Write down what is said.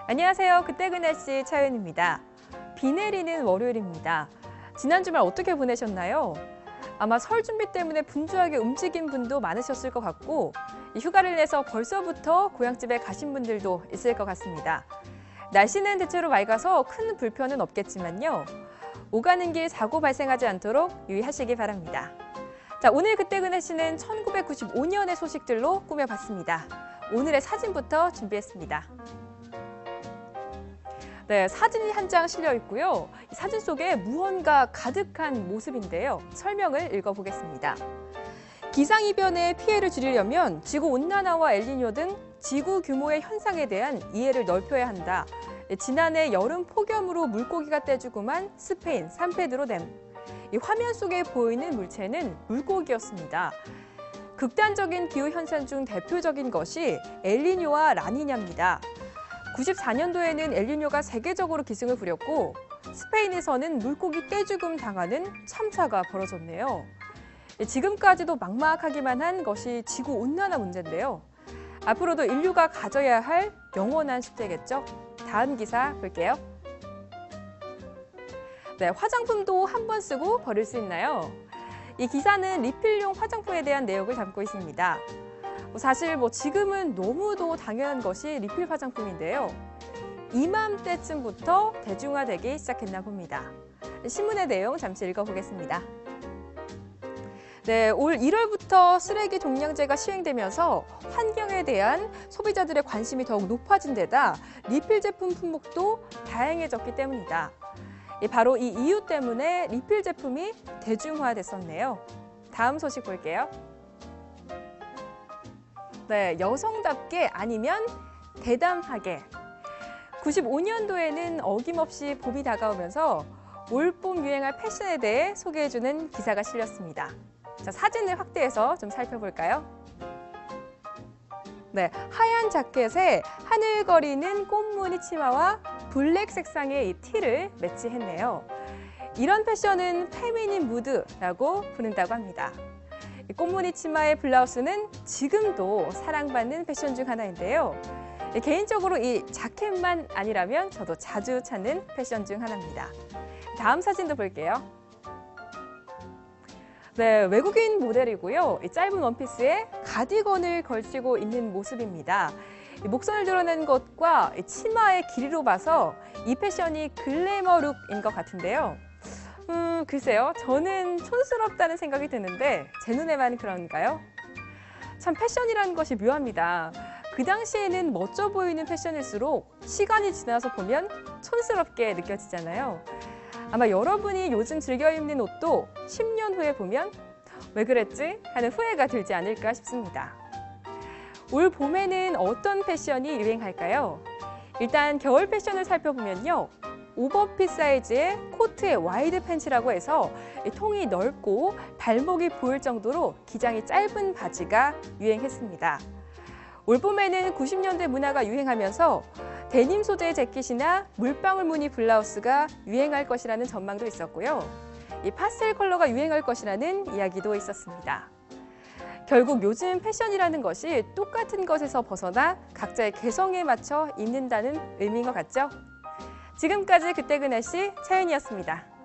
안녕하세요. 그때 그 날씨 차윤입니다. 비 내리는 월요일입니다. 지난 주말 어떻게 보내셨나요? 아마 설 준비 때문에 분주하게 움직인 분도 많으셨을 것 같고 휴가를 내서 벌써부터 고향집에 가신 분들도 있을 것 같습니다. 날씨는 대체로 맑아서 큰 불편은 없겠지만요. 오가는 길 사고 발생하지 않도록 유의하시기 바랍니다. 자, 오늘 그때 그 날씨는 1995년의 소식들로 꾸며봤습니다. 오늘의 사진부터 준비했습니다. 네, 사진이 한 장 실려 있고요. 이 사진 속에 무언가 가득한 모습인데요. 설명을 읽어보겠습니다. 기상이변의 피해를 줄이려면 지구온난화와 엘니뇨 등 지구 규모의 현상에 대한 이해를 넓혀야 한다. 지난해 여름 폭염으로 물고기가 떼죽음한 스페인 산페드로댐. 이 화면 속에 보이는 물체는 물고기였습니다. 극단적인 기후현상 중 대표적인 것이 엘니뇨와 라니냐입니다. 94년도에는 엘니뇨가 세계적으로 기승을 부렸고 스페인에서는 물고기 떼죽음 당하는 참사가 벌어졌네요. 지금까지도 막막하기만 한 것이 지구온난화 문제인데요. 앞으로도 인류가 가져야 할 영원한 숙제겠죠? 다음 기사 볼게요. 네, 화장품도 한 번 쓰고 버릴 수 있나요? 이 기사는 리필용 화장품에 대한 내용을 담고 있습니다. 사실 지금은 너무도 당연한 것이 리필 화장품인데요. 이맘때쯤부터 대중화되기 시작했나 봅니다. 신문의 내용 잠시 읽어보겠습니다. 네, 올 1월부터 쓰레기 종량제가 시행되면서 환경에 대한 소비자들의 관심이 더욱 높아진 데다 리필 제품 품목도 다양해졌기 때문이다. 바로 이 이유 때문에 리필 제품이 대중화됐었네요. 다음 소식 볼게요. 네, 여성답게 아니면 대담하게. 95년도에는 어김없이 봄이 다가오면서 올봄 유행할 패션에 대해 소개해주는 기사가 실렸습니다. 자, 사진을 확대해서 좀 살펴볼까요? 네, 하얀 자켓에 하늘거리는 꽃무늬 치마와 블랙 색상의 이 티를 매치했네요. 이런 패션은 페미닌 무드라고 부른다고 합니다. 꽃무늬 치마의 블라우스는 지금도 사랑받는 패션 중 하나인데요. 개인적으로 이 자켓만 아니라면 저도 자주 찾는 패션 중 하나입니다. 다음 사진도 볼게요. 네, 외국인 모델이고요. 짧은 원피스에 가디건을 걸치고 있는 모습입니다. 목선을 드러낸 것과 치마의 길이로 봐서 이 패션이 글래머 룩인 것 같은데요. 글쎄요. 저는 촌스럽다는 생각이 드는데 제 눈에만 그런가요? 참 패션이라는 것이 묘합니다. 그 당시에는 멋져 보이는 패션일수록 시간이 지나서 보면 촌스럽게 느껴지잖아요. 아마 여러분이 요즘 즐겨 입는 옷도 10년 후에 보면 왜 그랬지? 하는 후회가 들지 않을까 싶습니다. 올 봄에는 어떤 패션이 유행할까요? 일단 겨울 패션을 살펴보면요. 오버핏 사이즈의 코트의 와이드 팬츠라고 해서 통이 넓고 발목이 보일 정도로 기장이 짧은 바지가 유행했습니다. 올봄에는 90년대 문화가 유행하면서 데님 소재의 재킷이나 물방울 무늬 블라우스가 유행할 것이라는 전망도 있었고요. 이 파스텔 컬러가 유행할 것이라는 이야기도 있었습니다. 결국 요즘 패션이라는 것이 똑같은 것에서 벗어나 각자의 개성에 맞춰 입는다는 의미인 것 같죠? 지금까지 그때 그 날씨 차윤이었습니다.